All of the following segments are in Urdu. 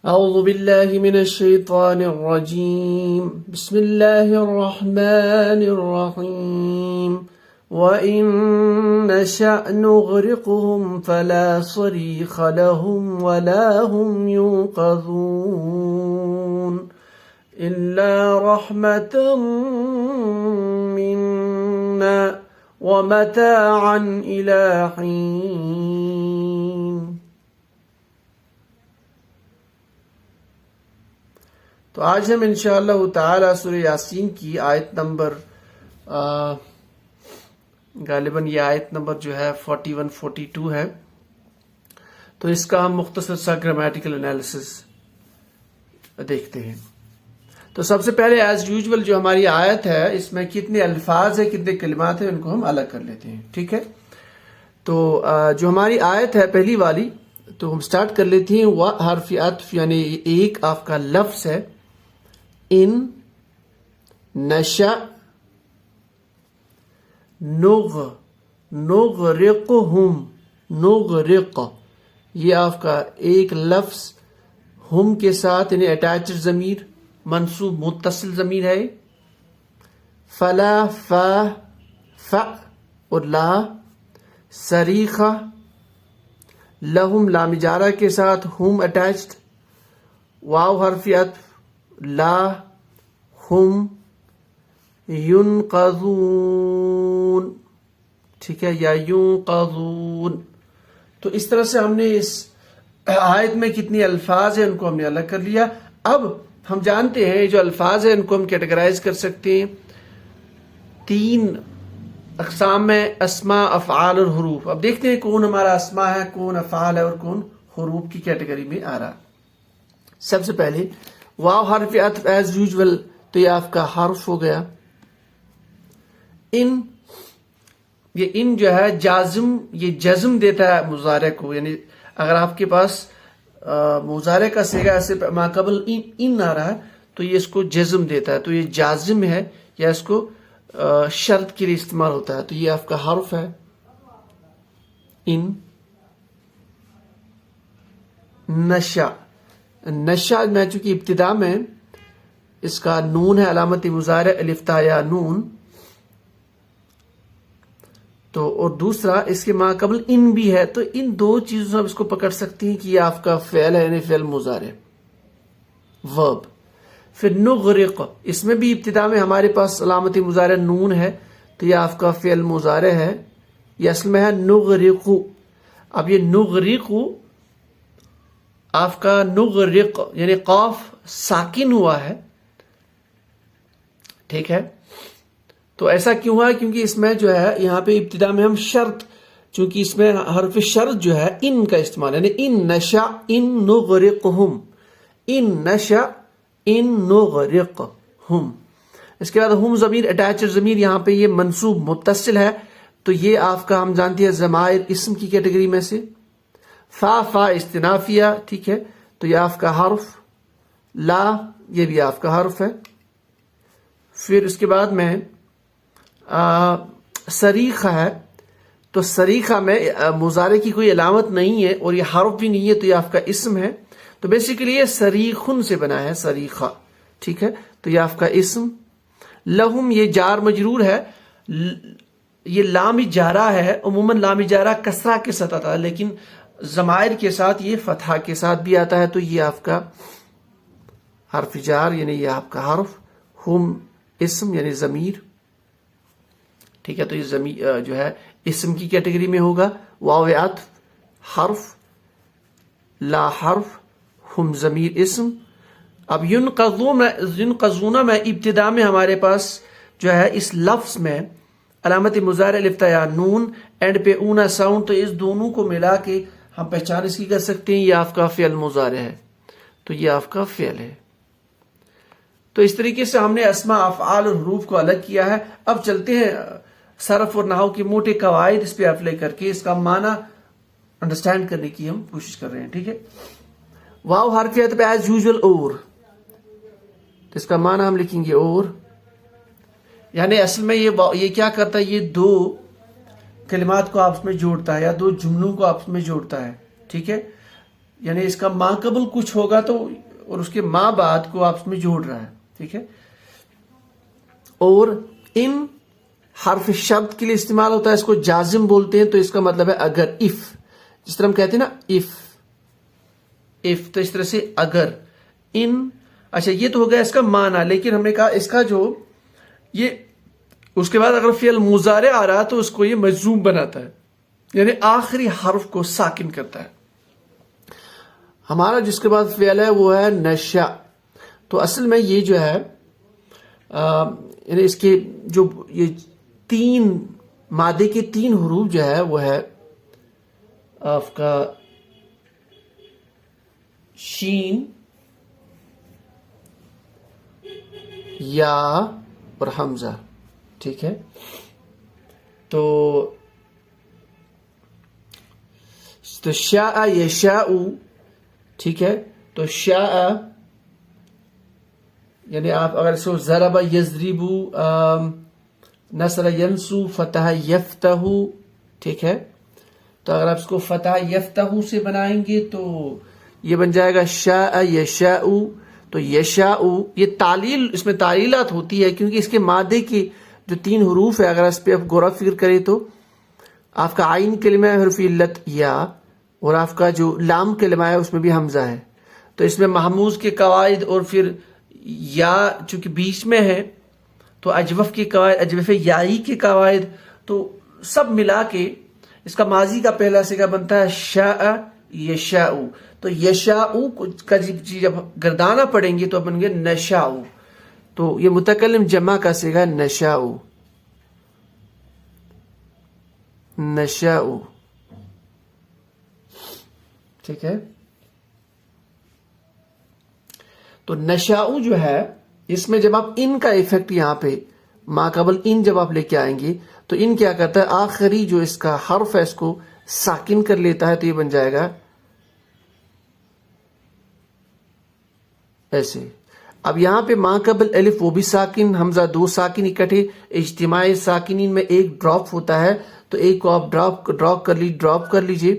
أعوذ بالله من الشيطان الرجيم. بسم الله الرحمن الرحيم. وإن نشأ نغرقهم فلا صريخ لهم ولا هم ينقذون إلا رحمة منا ومتاعا إلى حين. تو آج ہم انشاءاللہ تعالی سورہ یاسین کی آیت نمبر غالباً یہ آیت نمبر جو ہے 41-42 ہے. تو اس کا ہم مختصر سا گرامیٹیکل انالیسس دیکھتے ہیں. تو سب سے پہلے ایز یوزول جو ہماری آیت ہے اس میں کتنے الفاظ ہیں، کتنے کلمات ہیں، ان کو ہم الگ کر لیتے ہیں. ٹھیک ہے، تو جو ہماری آیت ہے پہلی والی، تو ہم سٹارٹ کر لیتے ہیں. حرف عطف یعنی ایک آپ کا لفظ ہے. ان نشأ نغرقهم نغرق، یہ آپ کا ایک لفظ ہم کے ساتھ یعنی اٹیچڈ ضمیر، منصوب متصل ضمیر ہے. فلا ف اور لا، صریخہ لہم لام جارہ کے ساتھ ہم اٹیچڈ، واو حرف عطف، لا ہم ينقذون. ٹھیک ہے، یا ينقذون. تو اس طرح سے ہم نے اس آیت میں کتنی الفاظ ہیں ان کو ہم نے الگ کر لیا. اب ہم جانتے ہیں جو الفاظ ہیں ان کو ہم کیٹیگرائز کر سکتے ہیں 3 اقسام میں: اسماء، افعال اور حروف. اب دیکھتے ہیں کون ہمارا اسماء ہے، کون افعال ہے اور کون حروف کی کیٹیگری میں آ رہا. سب سے پہلے واو حرف عطف ایز یوزول، تو یہ آپ کا حرف ہو گیا. ان، یہ ان جو ہے جازم، یہ جزم دیتا ہے مضارع کو. یعنی اگر آپ کے پاس مضارع کا صیغہ ایسے ما قبل ان آ رہا ہے تو یہ اس کو جزم دیتا ہے، تو یہ جازم ہے یا اس کو شرط کے لیے استعمال ہوتا ہے. تو یہ آپ کا حرف ہے ان. نشا، نشا میں چونکہ ابتدا میں اس کا نون ہے علامت مضارع الف تا یا نون، تو اور دوسرا اس کے ما قبل ان بھی ہے، تو ان 2 چیزوں سے آپ اس کو پکڑ سکتی ہیں کہ یہ آپ کا فعل ہے یعنی فعل مضارع ورب. پھر نغرق، اس میں بھی ابتدا میں ہمارے پاس علامت مضارع نون ہے، تو یہ آپ کا فعل مضارع ہے. یہ اصل میں ہے نغرق. اب یہ نغرق آپ کا نغرق یعنی قاف ساکن ہوا ہے. ٹھیک ہے، تو ایسا کیوں ہوا؟ کیونکہ اس میں جو ہے یہاں پہ ابتدا میں ہم شرط، چونکہ اس میں حرف شرط جو ہے ان کا استعمال، یعنی ان نشا ان نغرقہم، ان نشا ان نغرقہم. اس کے بعد ہم ضمیر اٹیچڈ ضمیر، یہاں پہ یہ منصوب متصل ہے، تو یہ آپ کا ہم جانتے ہیں ضمائر اسم کی کیٹیگری میں سے. فا استنافیہ، ٹھیک ہے، تو یہ آپ کا حرف. لا، یہ بھی آپ کا حرف ہے. پھر اس کے بعد میں صریخہ ہے، تو صریخہ میں مضارع کی کوئی علامت نہیں ہے اور یہ حرف بھی نہیں ہے، تو یہ آپ کا اسم ہے. تو بیسیکلی یہ صریخن سے بنا ہے، صریخہ. ٹھیک ہے، تو یہ آپ کا اسم. لہم، یہ جار مجرور ہے. یہ لام جارہ ہے، عموماً لام جارہ کسرہ کے ساتھ آتا ہے، لیکن ضمائر کے ساتھ یہ فتحہ کے ساتھ بھی آتا ہے، تو یہ آپ کا حرف جار یعنی یہ آپ کا حرف. ہم اسم یعنی ضمیر. ٹھیک ہے، تو یہ ضمیر جو ہے اسم کی کیٹیگری میں ہوگا. واو عطف حرف، لا حرف، ہم ضمیر اسم. اب ينقذون میں ابتدا میں ہمارے پاس جو ہے اس لفظ میں علامت مضارع الف تا یا نون، اینڈ پہ اونا ساؤنڈ، تو اس دونوں کو ملا کے ہم پہچان اس کی کر سکتے ہیں یہ آپ کا فعل مضارع ہے، تو یہ آپ کا فعل ہے. تو اس طریقے سے ہم نے اسماء، افعال اور حروف کو الگ کیا ہے. اب چلتے ہیں صرف اور نحو کے موٹے قواعد اس پہ اپلائی کر کے اس کا معنی انڈرسٹینڈ کرنے کی ہم کوشش کر رہے ہیں. ٹھیک ہے، واو حرف عطف ایز یوزول اور، تو اس کا معنی ہم لکھیں گے اور. یعنی اصل میں یہ کیا کرتا ہے، یہ 2 کلمات کو آپس میں جوڑتا ہے یا 2 جملوں کو آپس میں جوڑتا ہے. ٹھیک ہے، یعنی اس کا ماں قبل کچھ ہوگا تو اور اس کے ماں بعد کو آپس میں جوڑ رہا ہے. ٹھیک ہے. اور ان حرف شرط کے لیے استعمال ہوتا ہے, اس کو جازم بولتے ہیں. تو اس کا مطلب ہے اگر, اف, جس طرح ہم کہتے ہیں نا اف, تو اس طرح سے اگر, ان. اچھا یہ تو ہو گیا اس کا معنی, لیکن ہم نے کہا اس کا جو یہ اس کے بعد اگر فعل مضارع آ رہا تو اس کو یہ مجزوم بناتا ہے, یعنی آخری حرف کو ساکن کرتا ہے. ہمارا جس کے بعد فعل ہے وہ ہے نشا. تو اصل میں یہ جو ہے یعنی اس کے جو یہ تین مادے کے تین حروف جو ہے وہ ہے آپ کا شین, یا اور حمزہ. ٹھیک ہے. تو شاء یشاء. ٹھیک ہے. تو شاء یعنی آپ اگر اس کو ضرب یضرب, نصر ینصر, فتح یفتح. ٹھیک ہے. تو اگر آپ اس کو فتح یفتح سے بنائیں گے تو یہ بن جائے گا شاء یشاء. تو یشاء یہ تعلیل, اس میں تعلیلات ہوتی ہے کیونکہ اس کے مادے کے جو تین حروف ہے اگر اس پہ آپ غور و فکر کریں تو آپ کا عین کلمہ ہے حرف علت یا, اور آپ کا جو لام کلمہ ہے اس میں بھی حمزہ ہے. تو اس میں محموز کے قواعد اور پھر یا چونکہ بیچ میں ہے تو اجوف کے قواعد, اجوف یائی کے قواعد, تو سب ملا کے اس کا ماضی کا پہلا صیغہ بنتا ہے شاء یشاء. تو یشاء کا جب گردانہ پڑھیں گے تو بن گے نشاء. تو یہ متکلم جمع کا صیغہ نشاء, نشاء. ٹھیک ہے. تو نشاء جو ہے اس میں جب آپ ان کا ایفیکٹ یہاں پہ ما قبل ان جب آپ لے کے آئیں گے تو ان کیا کرتا ہے, آخری جو اس کا حرف ہے اس کو ساکن کر لیتا ہے. تو یہ بن جائے گا ایسے. اب یہاں پہ ما قبل الف وہ بھی ساکن, حمزہ دو ساکن اکٹھے, اجتماع ساکنین میں ایک ڈراپ ہوتا ہے. تو ایک کو آپ ڈراپ کر لیجئے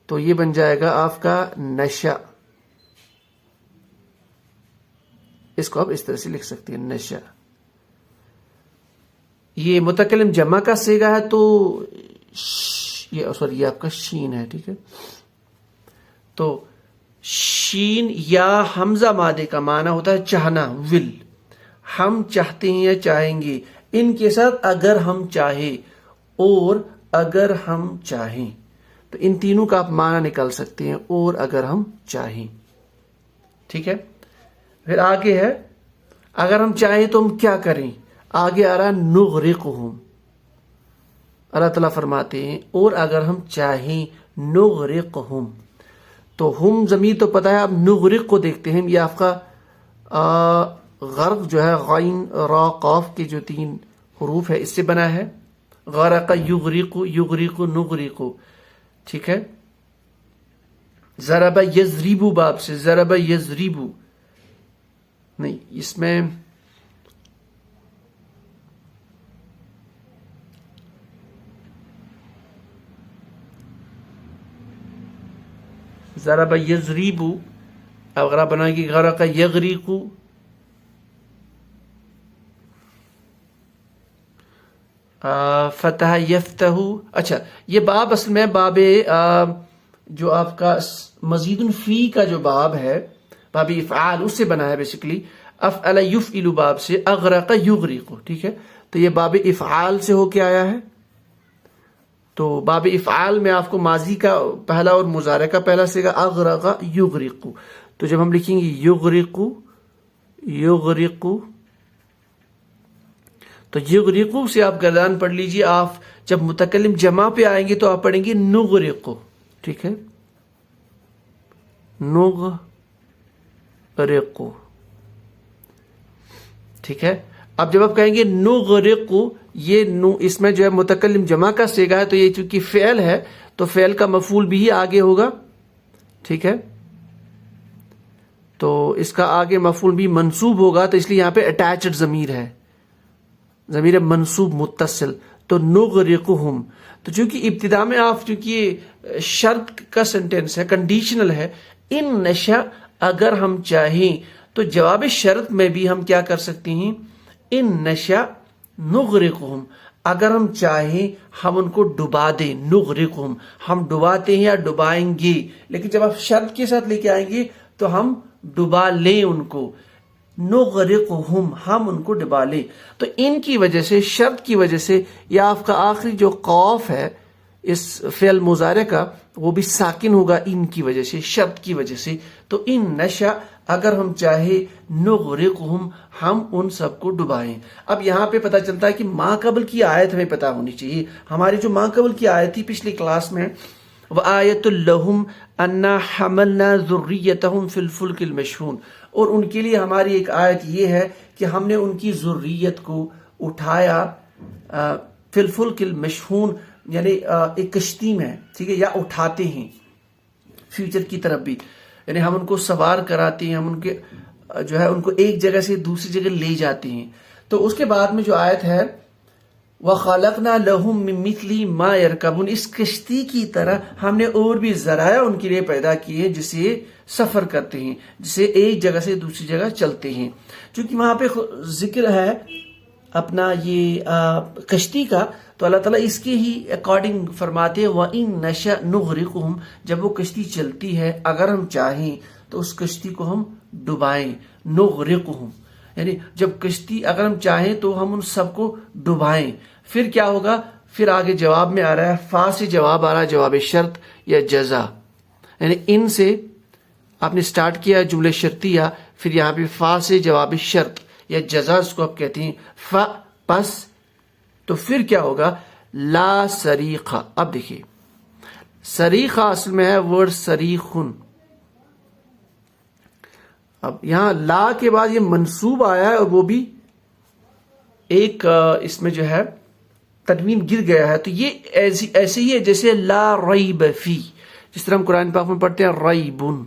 تو یہ بن جائے گا آپ کا نشا. اس کو آپ اس طرح سے لکھ سکتے ہیں نشا. یہ متکلم جمع کا صیغہ ہے تو یہ آپ کا شین ہے. ٹھیک ہے. تو شین یا حمزہ مادے کا معنی ہوتا ہے چاہنا, ول. ہم چاہتے ہیں یا چاہیں گے. ان کے ساتھ اگر ہم چاہیں اور اگر ہم چاہیں, تو ان تینوں کا آپ معنی نکال سکتے ہیں, اور اگر ہم چاہیں. ٹھیک ہے. پھر آگے ہے اگر ہم چاہیں تو ہم کیا کریں. آگے آ رہا نغرقہم. اللہ تعالیٰ فرماتے ہیں اور اگر ہم چاہیں نغرقہم. تو ہم ضمیر تو پتہ ہے, اب نغرق کو دیکھتے ہیں. یہ آپ کا غرق جو ہے غین را قاف کے جو تین حروف ہے اس سے بنا ہے. غرق یغرق, یغرق نغرق. ٹھیک ہے. ضرب یضرب باب سے, ضرب یضرب نہیں, اس میں ضرب یضرب, اگر آپ بنائیں گے غرق یغرق. فتح یفتح. اچھا یہ باب اصل میں باب جو آپ کا مزید فی کا جو باب ہے, باب افعال, اس سے بنا ہے بیسیکلی. افعل یفعل باب سے, اغرق یغرق. ٹھیک ہے. تو یہ باب افعال سے ہو کے آیا ہے. تو باب افعال میں آپ کو ماضی کا پہلا اور مضارع کا پہلا صیغہ اغرق یغرق. تو جب ہم لکھیں گے یغرق, یغرق, تو یغرق سے آپ گردان پڑھ لیجیے. آپ جب متکلم جمع پہ آئیں گے تو آپ پڑھیں گے نغرق. ٹھیک ہے. نغرق. ٹھیک ہے. اب جب آپ کہیں گے نغرق, یہ نو اس میں جو ہے متکلم جمع کا صیغہ ہے, تو یہ چونکہ فعل ہے تو فعل کا مفعول بھی آگے ہوگا. ٹھیک ہے. تو اس کا آگے مفعول بھی منصوب ہوگا, تو اس لیے یہاں پہ اٹیچڈ ضمیر ہے, ضمیر منصوب متصل. تو نغرقہم، تو چونکہ ابتدا میں آپ چونکہ یہ شرط کا سینٹینس ہے، کنڈیشنل ہے، ان نشا اگر ہم چاہیں، تو جواب شرط میں بھی ہم کیا کر سکتے ہیں، ان نشا نغرقہم، اگر ہم چاہیں ہم ان کو ڈبا دیں، نغرقہم ہم ڈباتے ہیں یا ڈبائیں گے، لیکن جب آپ شرط کے ساتھ لے کے آئیں گے تو ہم ڈبا لیں ان کو، نغرقہم ہم ان کو ڈبا لیں۔ تو ان کی وجہ سے، شرط کی وجہ سے، یا آپ کا آخری جو قوف ہے اس فعل مضارع کا وہ بھی ساکن ہوگا ان کی وجہ سے، شرط کی وجہ سے۔ تو ان نشا اگر ہم چاہے، نغرقہم ہم ان سب کو ڈبائیں۔ اب یہاں پہ پتہ چلتا ہے کہ ما قبل کی آیت ہمیں پتہ ہونی چاہیے۔ ہماری جو ما قبل کی آیت تھی پچھلی کلاس میں، وَآیَةٌ لَّهُمْ أَنَّا حَمَلْنَا ذُرِّيَّتَهُمْ فِي الْفُلْكِ الْمَشْحُونِ، اور ان کے لیے ہماری ایک آیت یہ ہے کہ ہم نے ان کی ذریت کو اٹھایا فی الفلک المشحون، یعنی ایک کشتی میں، ٹھیک ہے، یا اٹھاتے ہیں فیوچر کی طرف بھی، یعنی ہم ان کو سوار کراتے ہیں، ہم ان کے جو ہے ان کو ایک جگہ سے دوسری جگہ لے جاتے ہیں۔ تو اس کے بعد میں جو آیت ہے وَخَلَقْنَا لَهُم مِّن مِّثْلِ مَا يَرْكَبُونَ، اس کشتی کی طرح ہم نے اور بھی ذرائع ان کے لیے پیدا کیے جسے سفر کرتے ہیں، جسے ایک جگہ سے دوسری جگہ چلتے ہیں۔ چونکہ وہاں پہ ذکر ہے اپنا یہ کشتی کا، تو اللہ تعالیٰ اس کے ہی اکارڈنگ فرماتے ہیں وَإِن نَشَأْ نُغْرِقْهُمْ، جب وہ کشتی چلتی ہے اگر ہم چاہیں تو اس کشتی کو ہم ڈبائیں، نغرقہم، یعنی جب کشتی اگر ہم چاہیں تو ہم ان سب کو ڈبائیں۔ پھر کیا ہوگا، پھر آگے جواب میں آ رہا ہے، فا سے جواب آ رہا ہے، جواب شرط یا جزا، یعنی ان سے آپ نے سٹارٹ کیا جملے شرطیہ، پھر یہاں پہ فا سے جواب شرط یا جزا اس کو آپ کہتے ہیں، فا پس، تو پھر کیا ہوگا، لا سریخہ۔ اب دیکھیے سریخہ اصل میں ہے ورڈ سریخن، اب یہاں لا کے بعد یہ منصوب آیا ہے اور وہ بھی ایک اس میں جو ہے تنوین گر گیا ہے، تو یہ ایسے ہی ہے جیسے لا ریب فی، جس طرح ہم قرآن پاک میں پڑھتے ہیں ریبن،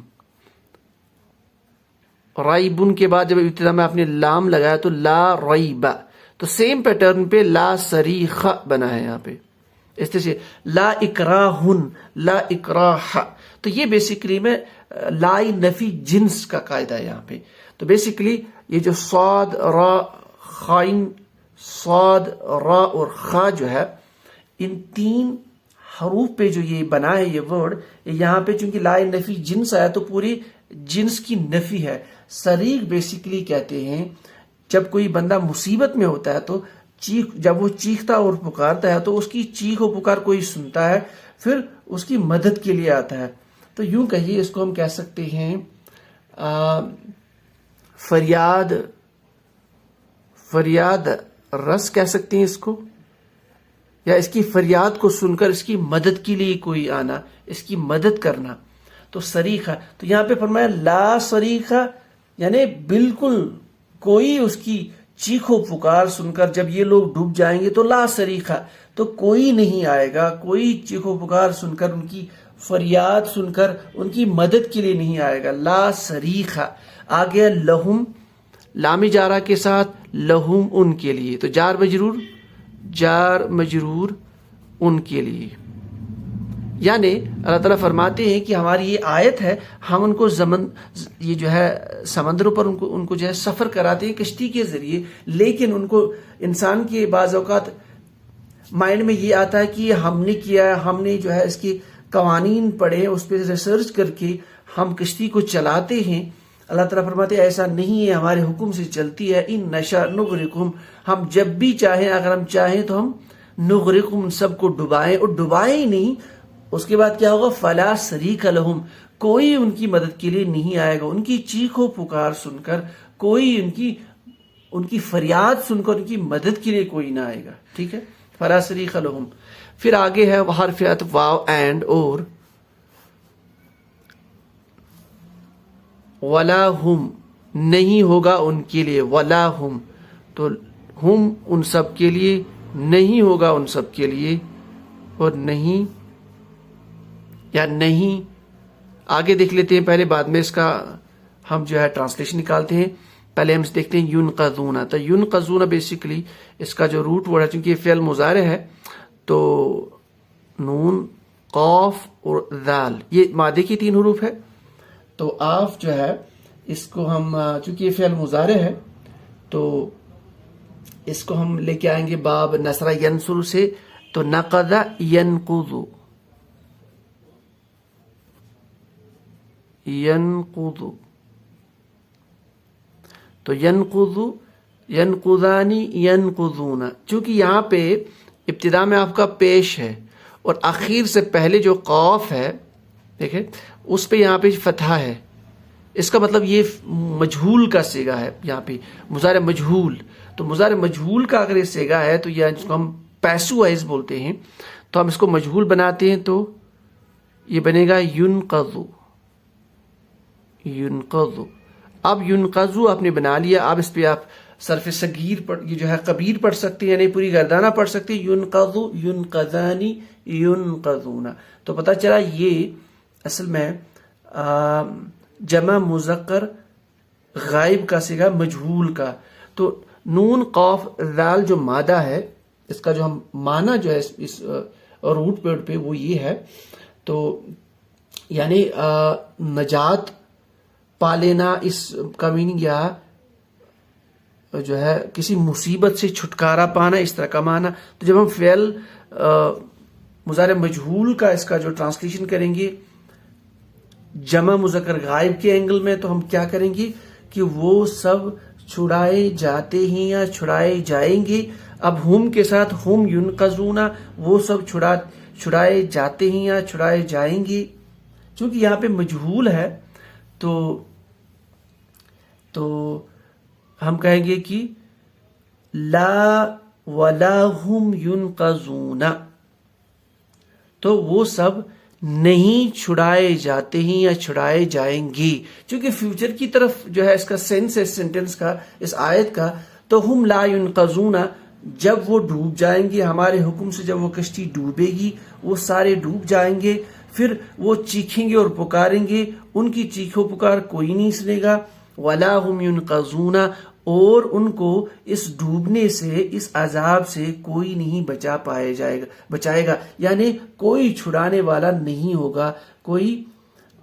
ریبن کے بعد جب ابتدا میں آپ نے لام لگایا تو لا ریب، تو سیم پیٹرن پہ لا سریخ بنا ہے یہاں پہ، اس طرح سے لا اکراہن، لا اکراہ، تو یہ بیسیکلی میں لائی نفی جنس کا قاعدہ ہے یہاں پہ۔ تو بیسیکلی یہ جو صاد را خائن، صاد را اور خا جو ہے، ان تین حروف پہ جو یہ بنا ہے یہ ورڈ، یہاں پہ چونکہ لائی نفی جنس آیا تو پوری جنس کی نفی ہے۔ سریغ بیسیکلی کہتے ہیں جب کوئی بندہ مصیبت میں ہوتا ہے تو جب وہ چیختا اور پکارتا ہے تو اس کی چیخ و پکار کوئی سنتا ہے، پھر اس کی مدد کے لیے آتا ہے۔ تو یوں کہیے اس کو ہم کہہ سکتے ہیں فریاد رس کہہ سکتے ہیں اس کو، یا اس کی فریاد کو سن کر اس کی مدد کے لیے کوئی آنا، اس کی مدد کرنا، تو سریخہ۔ تو یہاں پہ فرمایا لا سریخہ، یعنی بالکل کوئی اس کی چیخ و پکار سن کر جب یہ لوگ ڈوب جائیں گے تو لا سریخہ، تو کوئی نہیں آئے گا، کوئی چیخ و پکار سن کر، ان کی فریاد سن کر ان کی مدد کے لیے نہیں آئے گا، لا سریخہ۔ آگے لہم، لام جارہ کے ساتھ لہم ان کے لیے، تو جار مجرور ان کے لیے، یعنی اللہ تعالیٰ فرماتے ہیں کہ ہماری یہ آیت ہے، ہم ان کو یہ جو ہے سمندروں پر ان کو جو ہے سفر کراتے ہیں کشتی کے ذریعے، لیکن ان کو انسان کے بعض اوقات مائنڈ میں یہ آتا ہے کہ ہم نے کیا ہے، ہم نے جو ہے اس کے قوانین پڑھے، اس پہ ریسرچ کر کے ہم کشتی کو چلاتے ہیں۔ اللہ تعالیٰ فرماتے ہیں ایسا نہیں ہے، ہمارے حکم سے چلتی ہے، ان نشا نغرقہم، ہم جب بھی چاہیں، اگر ہم چاہیں تو ہم نغرقہم سب کو ڈبائیں، اور ڈبائیں ہی نہیں، اس کے بعد کیا ہوگا، فلا شریک لہم، کوئی ان کی مدد کے لیے نہیں آئے گا، ان کی چیخ و پکار سن کر، کوئی ان کی فریاد سن کر ان کی مدد کے لیے کوئی نہ آئے گا، ٹھیک ہے، فلا شریک لہم۔ پھر آگے ہے حرف عطف واو اینڈ، اور ولا ہم، نہیں ہوگا ان کے لیے، ولا ہم، تو ہم ان سب کے لیے، نہیں ہوگا ان سب کے لیے، اور نہیں یا نہیں، آگے دیکھ لیتے ہیں پہلے، بعد میں اس کا ہم جو ہے ٹرانسلیشن نکالتے ہیں۔ پہلے ہم دیکھتے ہیں ینقذون. تو ینقذون بیسیکلی اس کا جو روٹ ورڈ ہے، چونکہ یہ فعل مضارع ہے تو نون قاف اور ذال یہ مادے کی 3 حروف ہے. تو آف جو ہے اس کو ہم چونکہ یہ فعل مضارع ہے تو اس کو ہم لے کے آئیں گے باب نصر ینصر سے. تو نقض ینقض، ینقض، تو ینقض، ینقضانی، ینقضون. چونکہ یہاں پہ ابتدا میں آپ کا پیش ہے اور اخیر سے پہلے جو قاف ہے دیکھیں اس پہ یہاں پہ فتحہ ہے. اس کا مطلب یہ مجہول کا صیغہ ہے، یہاں پہ مضارع مجہول. تو مضارع مجہول کا اگر یہ صیغہ ہے تو یہ جس کو ہم پیسو وائز بولتے ہیں تو ہم اس کو مجہول بناتے ہیں تو یہ بنے گا ینقض، ینقض. اب ینقض آپ نے بنا لیا. اب اس پہ آپ صرف صغیر پر یہ جو ہے کبیر پڑھ سکتے ہیں، یعنی پوری گردانہ پڑھ سکتے ہیں. ینقض، ینقضانی، ینقضون. تو پتہ چلا یہ اصل میں جمع مذکر غائب کا صیغہ مجہول کا. تو نون قاف ذال جو مادہ ہے اس کا جو ہم معنی جو ہے اس روٹ پیڈ پہ وہ یہ ہے تو یعنی نجات پا لینا، اس کا میننگ یا جو ہے کسی مصیبت سے چھٹکارا پانا، اس طرح کا معنی. تو جب ہم فعل مضارع مجہول کا اس کا جو ٹرانسلیشن کریں گے جمع مذکر غائب کے اینگل میں تو ہم کیا کریں گے کہ وہ سب چھڑائے جاتے ہیں یا چھڑائے جائیں گے. اب ہم کے ساتھ ہم ینقذون، وہ سب چھڑائے جاتے ہیں یا چھڑائے جائیں گے. چونکہ یہاں پہ مجہول ہے تو ہم کہیں گے کہ لا ولا ہم ینقذون، تو وہ سب نہیں چھڑائے جاتے ہیں یا چھڑائے جائیں گے. چونکہ فیوچر کی طرف جو ہے اس کا سینس ہے سینٹنس کا، اس آیت کا. تو ہم لا ینقذون، جب وہ ڈوب جائیں گے ہمارے حکم سے، جب وہ کشتی ڈوبے گی وہ سارے ڈوب جائیں گے، پھر وہ چیخیں گے اور پکاریں گے، ان کی چیخو پکار کوئی نہیں سنے گا. ولا ہم ینقذون، اور ان کو اس ڈوبنے سے، اس عذاب سے کوئی نہیں بچائے گا، یعنی کوئی چھڑانے والا نہیں ہوگا، کوئی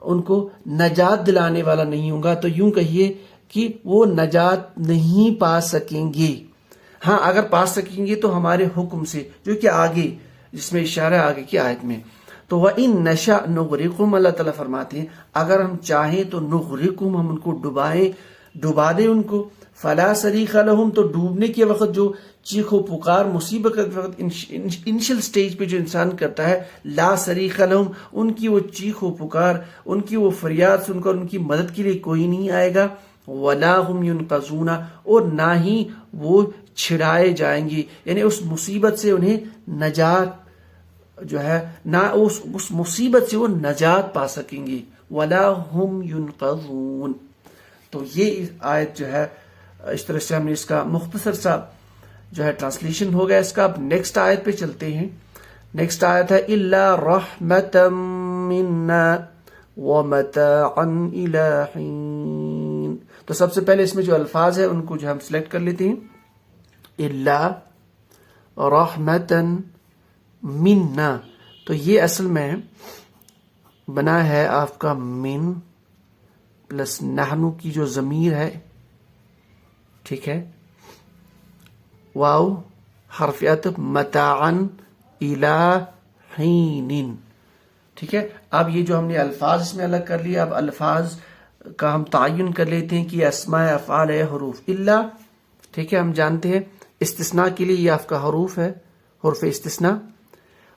ان کو نجات دلانے والا نہیں ہوگا. تو یوں کہیے کہ وہ نجات نہیں پا سکیں گے. ہاں اگر پا سکیں گے تو ہمارے حکم سے، جو کہ آگے جس میں اشارہ ہے آگے کی آیت میں. تو وَإِن نَشَأْ نُغْرِقْهُمْ، اللہ تعالیٰ فرماتے ہیں اگر ہم چاہیں تو نغرقہم، ہم ان کو ڈبا دیں ان کو. فلا صریخ لہم، تو ڈوبنے کے وقت جو چیخ و پکار مصیبت کے وقت انیشل سٹیج پہ جو انسان کرتا ہے، لا صریخ لہم، ان کی وہ چیخ و پکار، ان کی وہ فریاد سن کر ان کی مدد کے لیے کوئی نہیں آئے گا. ولا ہم ینقذون، اور نہ ہی وہ چھڑائے جائیں گے، یعنی اس مصیبت سے انہیں نجات جو ہے، نہ اس مصیبت سے وہ نجات پا سکیں گے. ولا ہم ینقذون. تو یہ آیت جو ہے اس طرح سے ہم نے اس کا مختصر سا جو ہے ٹرانسلیشن ہو گیا اس کا. اب نیکسٹ آیت پہ چلتے ہیں. نیکسٹ آیت ہے الا رحمتا منا ومتاعا الى حین. تو سب سے پہلے اس میں جو الفاظ ہیں ان کو جو ہم سلیکٹ کر لیتے ہیں. الا رحمتا منا، تو یہ اصل میں بنا ہے آپ کا من پلس نحنو کی جو ضمیر ہے، ٹھیک ہے، واو حرف عطف متاعا الی حین. ٹھیک ہے. اب یہ جو ہم نے الفاظ اس میں الگ کر لیا، اب الفاظ کا ہم تعین کر لیتے ہیں کہ اسماء افعال ہے حروف الا. ٹھیک ہے، ہم جانتے ہیں استثناء کے لیے یہ آپ کا حروف ہے، حرف استثناء.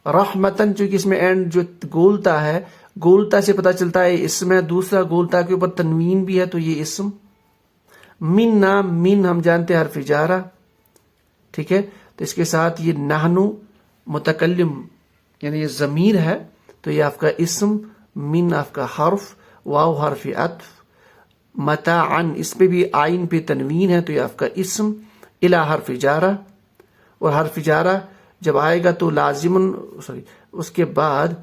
رحمتن چونکہ اس میں اینڈ جو گولتا ہے، گولتا سے پتہ چلتا ہے اسم ہے. دوسرا گولتا کے اوپر تنوین بھی ہے تو یہ اسم. من من ہم جانتے ہیں حرف جارہ. ٹھیک ہے، تو اس کے ساتھ یہ نحنو متکلم یعنی یہ ضمیر ہے تو یہ آپ کا اسم، من آپ کا حرف، واو حرف عطف، متاعن اس پہ بھی آئین پہ تنوین ہے تو یہ آپ کا اسم، الی حرف جارہ. اور حرف جارہ جب آئے گا تو لازمن اس کے بعد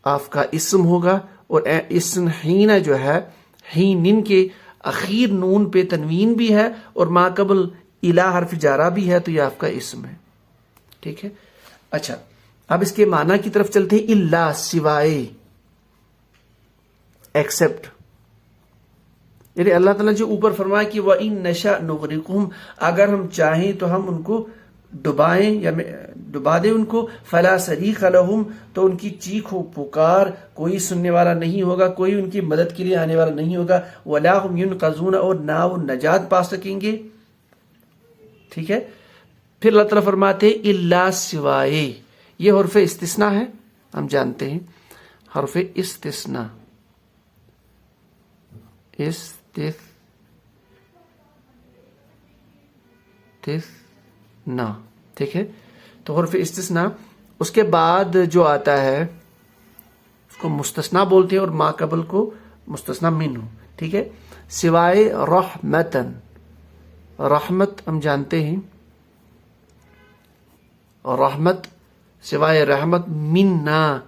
آپ کا اسم ہوگا. اور اسم حین جو ہے، حینن کے اخیر نون پہ تنوین بھی ہے اور ما قبل الا حرف جارہ بھی ہے، تو یہ آپ کا اسم ہے. ٹھیک ہے. اچھا اب اس کے معنی کی طرف چلتے ہیں. الا سوائے، ایکسپٹ، یعنی اللہ تعالیٰ جو اوپر فرمایا کہ وَإِن نَشَأْ نُغْرِقْهُمْ، اگر ہم چاہیں تو ہم ان کو ڈبائیں یا ڈبا دیں ان کو. فَلَا صَرِيخَ لَهُمْ، تو ان کی چیخ و پکار کوئی سننے والا نہیں ہوگا، کوئی ان کی مدد کے لیے آنے والا نہیں ہوگا. وَلَا هُمْ يُنْقَذُونَ، اور نہ وہ نجات پا سکیں گے. ٹھیک ہے. پھر اللہ تعالیٰ فرماتے الا سوائے، یہ حرف استثناء ہے، ہم جانتے ہیں حرف استثناء، استثناء. ٹھیک ہے. تو حرف استثناء اس کے بعد جو آتا ہے اس کو مستثنا بولتے ہیں اور ما قبل کو مستثنا منہ. ٹھیک ہے. سوائے رحمتن، رحمت ہم جانتے ہیں، رحمت سوائے رحمت، منا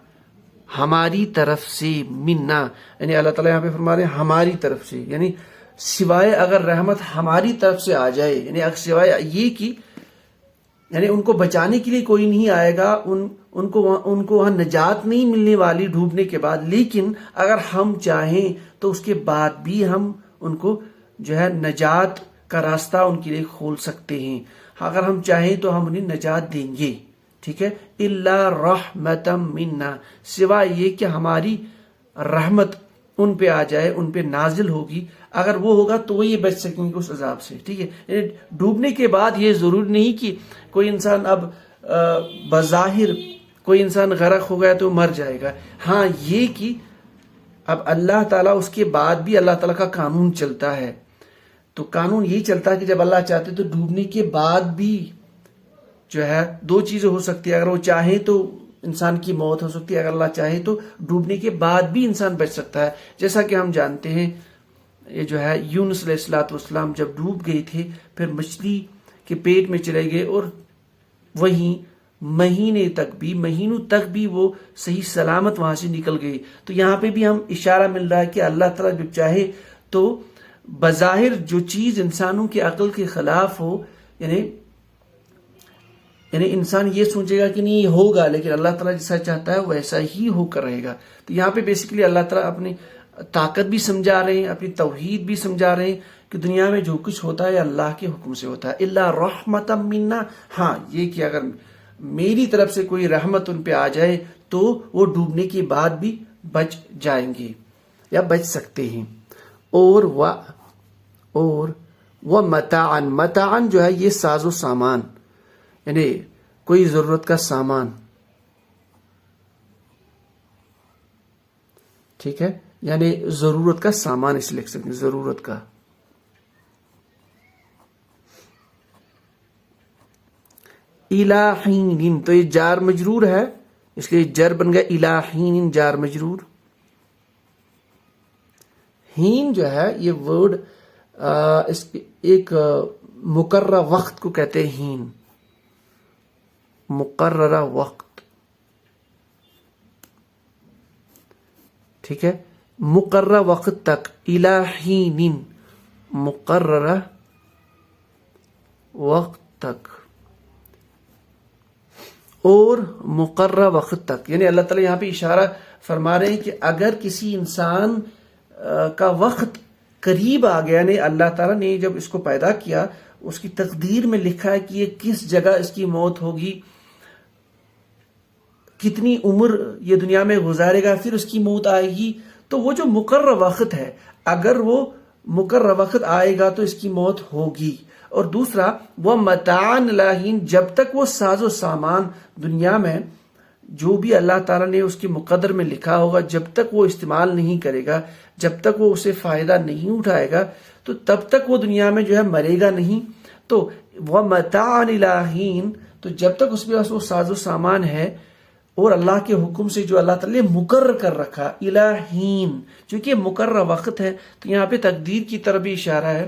ہماری طرف سے، منا یعنی اللہ تعالیٰ یہاں پہ فرما رہے ہیں ہماری طرف سے، یعنی سوائے اگر رحمت ہماری طرف سے آ جائے، یعنی سوائے یہ کہ یعنی ان کو بچانے کے لیے کوئی نہیں آئے گا، ان کو وہاں نجات نہیں ملنے والی ڈوبنے کے بعد، لیکن اگر ہم چاہیں تو اس کے بعد بھی ہم ان کو جو ہے نجات کا راستہ ان کے لیے کھول سکتے ہیں. اگر ہم چاہیں تو ہم انہیں نجات دیں گے. ٹھیک ہے. الا رحمتا منا، سوائے یہ کہ ہماری رحمت ان پہ آ جائے، ان پہ نازل ہوگی، اگر وہ ہوگا تو وہ یہ بچ سکیں گے اس عذاب سے. ٹھیک ہے. یعنی ڈوبنے کے بعد یہ ضروری نہیں کہ کوئی انسان اب بظاہر کوئی انسان غرق ہو گیا تو مر جائے گا. ہاں یہ کہ اب اللہ تعالیٰ اس کے بعد بھی اللہ تعالیٰ کا قانون چلتا ہے. تو قانون یہی چلتا ہے کہ جب اللہ چاہتے تو ڈوبنے کے بعد بھی جو ہے دو چیزیں ہو سکتی ہے. اگر وہ چاہے تو انسان کی موت ہو سکتی ہے، اگر اللہ چاہے تو ڈوبنے کے بعد بھی انسان بچ سکتا ہے. جیسا کہ ہم جانتے ہیں یہ جو ہے یونس علیہ الصلوۃ والسلام جب ڈوب گئے تھے، پھر مچھلی کے پیٹ میں چلے گئے اور وہیں مہینوں تک بھی وہ صحیح سلامت وہاں سے نکل گئے. تو یہاں پہ بھی ہم اشارہ مل رہا ہے کہ اللہ تعالیٰ جب چاہے تو بظاہر جو چیز انسانوں کی عقل کے خلاف ہو، یعنی انسان یہ سوچے گا کہ نہیں یہ ہوگا، لیکن اللہ تعالیٰ جیسا چاہتا ہے ویسا ہی ہو کر رہے گا. تو یہاں پہ بیسیکلی اللہ تعالیٰ اپنی طاقت بھی سمجھا رہے ہیں، اپنی توحید بھی سمجھا رہے ہیں کہ دنیا میں جو کچھ ہوتا ہے اللہ کے حکم سے ہوتا ہے. الا رحمتا منا، ہاں یہ کہ اگر میری طرف سے کوئی رحمت ان پہ آ جائے تو وہ ڈوبنے کے بعد بھی بچ جائیں گے یا بچ سکتے ہیں. اور وہ متاعن جو ہے یہ ساز و سامان، یعنی کوئی ضرورت کا سامان. ٹھیک ہے. یعنی ضرورت کا سامان اس لکھ سکتے ہیں، ضرورت کا. الہین تو یہ جار مجرور ہے، اس لیے جر بن گیا الہین جار مجرور. ہین جو ہے یہ ورڈ ایک مقررہ وقت کو کہتے ہیں ہین، مقررہ وقت. ٹھیک ہے. مقررہ وقت تک، الہین مقررہ وقت تک اور مقررہ وقت تک، یعنی اللہ تعالیٰ یہاں پہ اشارہ فرما رہے ہیں کہ اگر کسی انسان کا وقت قریب آ گیا، یعنی اللہ تعالیٰ نے جب اس کو پیدا کیا اس کی تقدیر میں لکھا ہے کہ یہ کس جگہ اس کی موت ہوگی، کتنی عمر یہ دنیا میں گزارے گا، پھر اس کی موت آئے گی. تو وہ جو مقررہ وقت ہے، اگر وہ مقررہ وقت آئے گا تو اس کی موت ہوگی. اور دوسرا وہ متاعن الہین، جب تک وہ ساز و سامان دنیا میں جو بھی اللہ تعالیٰ نے اس کے مقدر میں لکھا ہوگا جب تک وہ استعمال نہیں کرے گا، جب تک وہ اسے فائدہ نہیں اٹھائے گا، تو تب تک وہ دنیا میں جو ہے مرے گا نہیں. تو وہ متاعن الہین، تو جب تک اس کے پاس وہ ساز و سامان ہے اور اللہ کے حکم سے جو اللہ تعالیٰ نے مقرر کر رکھا، الہین چونکہ مقرر وقت ہے تو یہاں پہ تقدیر کی طرف بھی اشارہ ہے.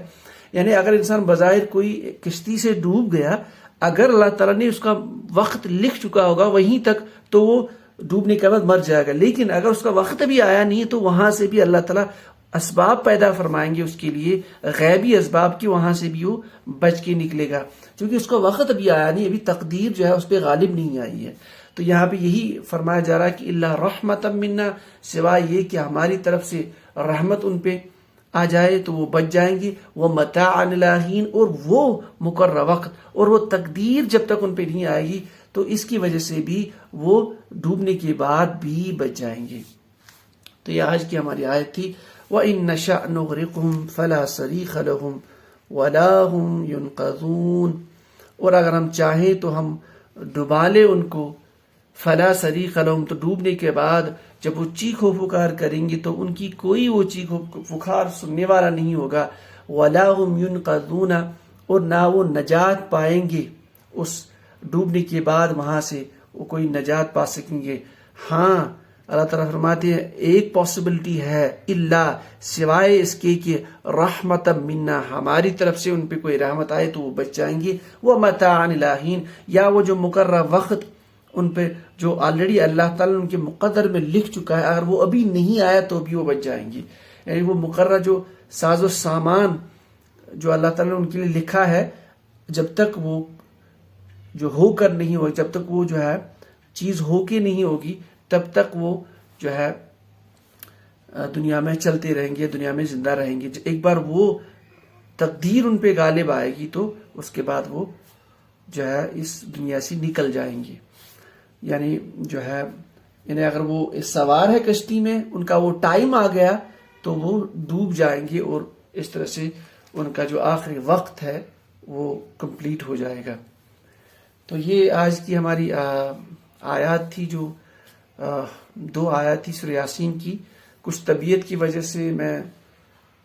یعنی اگر انسان بظاہر کوئی کشتی سے ڈوب گیا، اگر اللہ تعالیٰ نے اس کا وقت لکھ چکا ہوگا وہیں تک تو وہ ڈوبنے کے بعد مر جائے گا، لیکن اگر اس کا وقت بھی آیا نہیں تو وہاں سے بھی اللہ تعالیٰ اسباب پیدا فرمائیں گے اس کے لیے، غیبی اسباب کی، وہاں سے بھی وہ بچ کے نکلے گا، کیونکہ اس کا وقت ابھی آیا نہیں، ابھی تقدیر جو ہے اس پہ غالب نہیں آئی ہے۔ تو یہاں پہ یہی فرمایا جا رہا ہے کہ اللہ رحمت منا، سوائے یہ کہ ہماری طرف سے رحمت ان پہ آ جائے تو وہ بچ جائیں گے، وہ متاع الہین، اور وہ مقرر وقت اور وہ تقدیر جب تک ان پہ نہیں آئے گی تو اس کی وجہ سے بھی وہ ڈوبنے کے بعد بھی بچ جائیں گے۔ تو یہ آج کی ہماری آیت تھی، وَإِن نَّشَأْ نُغْرِقْهُمْ فَلَا صَرِيخَ لَهُمْ وَلَا هُمْ يُنْقَذُونَ، اور اگر ہم چاہیں تو ہم ڈبا لیں ان کو، فَلَا صَرِيخَ لَهُمْ، تو ڈوبنے کے بعد جب وہ چیخ و پکار کریں گے تو ان کی کوئی وہ چیخ و پکار سننے والا نہیں ہوگا، وَلَا هُمْ يُنْقَذُونَ، اور نہ وہ نجات پائیں گے اس ڈوبنے کے بعد، وہاں سے وہ کوئی نجات پا سکیں گے۔ ہاں اللہ تعالیٰ فرماتے ہیں ایک پاسبلٹی ہے، اللہ، سوائے اس کے کہ رحمت منا، ہماری طرف سے ان پہ کوئی رحمت آئے تو وہ بچ جائیں گے، وہ متاع الہین، یا وہ جو مقررہ وقت ان پہ جو آلریڈی اللہ تعالیٰ نے ان کے مقدر میں لکھ چکا ہے، اگر وہ ابھی نہیں آیا تو بھی وہ بچ جائیں گے۔ یعنی وہ مقررہ جو ساز و سامان جو اللہ تعالیٰ نے ان کے لیے لکھا ہے، جب تک وہ جو ہو کر نہیں ہوگی، جب تک وہ جو ہے چیز ہو کے نہیں ہوگی، تب تک وہ جو ہے دنیا میں چلتے رہیں گے، دنیا میں زندہ رہیں گے۔ ایک بار وہ تقدیر ان پہ غالب آئے گی تو اس کے بعد وہ جو ہے اس دنیا سے نکل جائیں گے۔ یعنی جو ہے یعنی اگر وہ سوار ہے کشتی میں، ان کا وہ ٹائم آ گیا تو وہ ڈوب جائیں گے، اور اس طرح سے ان کا جو آخری وقت ہے وہ کمپلیٹ ہو جائے گا۔ تو یہ آج کی ہماری آیات تھی، جو 2 آیات تھی سورہ یاسین کی۔ کچھ طبیعت کی وجہ سے میں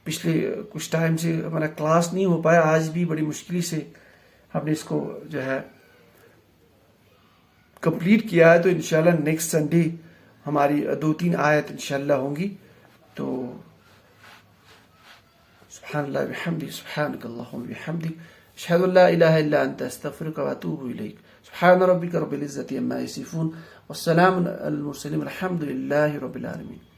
پچھلے کچھ ٹائم سے ہمارا کلاس نہیں ہو پایا، آج بھی بڑی مشکل سے ہم نے اس کو جو ہے کمپلیٹ کیا ہے، تو انشاءاللہ نیکسٹ سنڈے ہماری 2-3 آیت انشاءاللہ ہوں گی۔ تو سبحان اللہ بحمدہ، سبحانک اللہم بحمدک، اشہد ان لا الہ الا انت، استغفرک واتوب الیک۔ سبحان ربک رب العزۃ عما یصفون، والسلام علی المرسلین، الحمد للہ رب العالمین۔